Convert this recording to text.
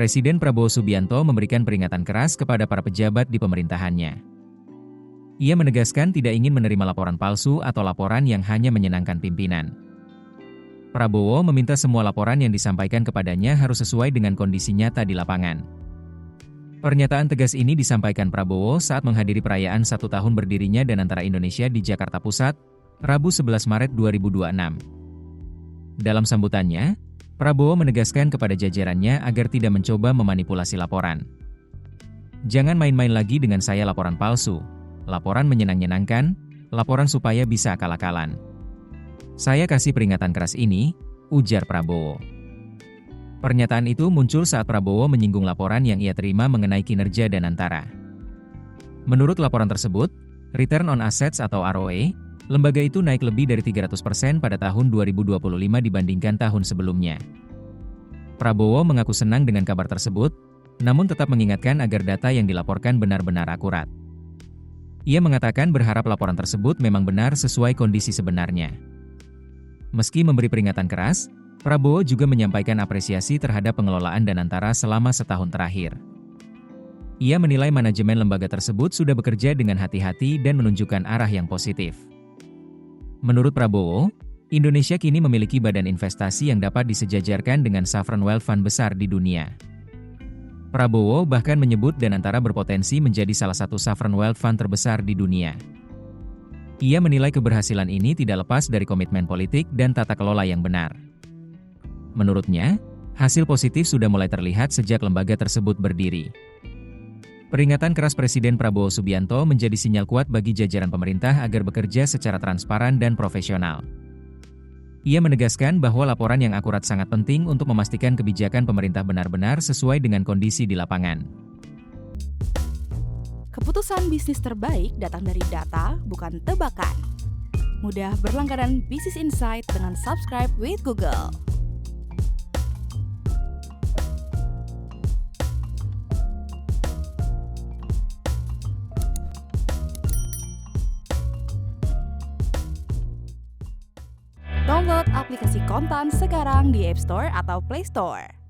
Presiden Prabowo Subianto memberikan peringatan keras kepada para pejabat di pemerintahannya. Ia menegaskan tidak ingin menerima laporan palsu atau laporan yang hanya menyenangkan pimpinan. Prabowo meminta semua laporan yang disampaikan kepadanya harus sesuai dengan kondisi nyata di lapangan. Pernyataan tegas ini disampaikan Prabowo saat menghadiri perayaan 1 tahun berdirinya dan antara Indonesia di Jakarta Pusat, Rabu 11 Maret 2026. Dalam sambutannya, Prabowo menegaskan kepada jajarannya agar tidak mencoba memanipulasi laporan. Jangan main-main lagi dengan saya laporan palsu, laporan menyenang-nyenangkan, laporan supaya bisa akal-akalan. Saya kasih peringatan keras ini, ujar Prabowo. Pernyataan itu muncul saat Prabowo menyinggung laporan yang ia terima mengenai kinerja Danantara. Menurut laporan tersebut, Return on Assets atau ROE, lembaga itu naik lebih dari 300% pada tahun 2025 dibandingkan tahun sebelumnya. Prabowo mengaku senang dengan kabar tersebut, namun tetap mengingatkan agar data yang dilaporkan benar-benar akurat. Ia mengatakan berharap laporan tersebut memang benar sesuai kondisi sebenarnya. Meski memberi peringatan keras, Prabowo juga menyampaikan apresiasi terhadap pengelolaan Danantara selama setahun terakhir. Ia menilai manajemen lembaga tersebut sudah bekerja dengan hati-hati dan menunjukkan arah yang positif. Menurut Prabowo, Indonesia kini memiliki badan investasi yang dapat disejajarkan dengan sovereign wealth fund besar di dunia. Prabowo bahkan menyebut Danantara berpotensi menjadi salah satu sovereign wealth fund terbesar di dunia. Ia menilai keberhasilan ini tidak lepas dari komitmen politik dan tata kelola yang benar. Menurutnya, hasil positif sudah mulai terlihat sejak lembaga tersebut berdiri. Peringatan keras Presiden Prabowo Subianto menjadi sinyal kuat bagi jajaran pemerintah agar bekerja secara transparan dan profesional. Ia menegaskan bahwa laporan yang akurat sangat penting untuk memastikan kebijakan pemerintah benar-benar sesuai dengan kondisi di lapangan. Keputusan bisnis terbaik datang dari data, bukan tebakan. Mudah berlangganan Business Insight dengan subscribe with Google. Download aplikasi Kontan sekarang di App Store atau Play Store.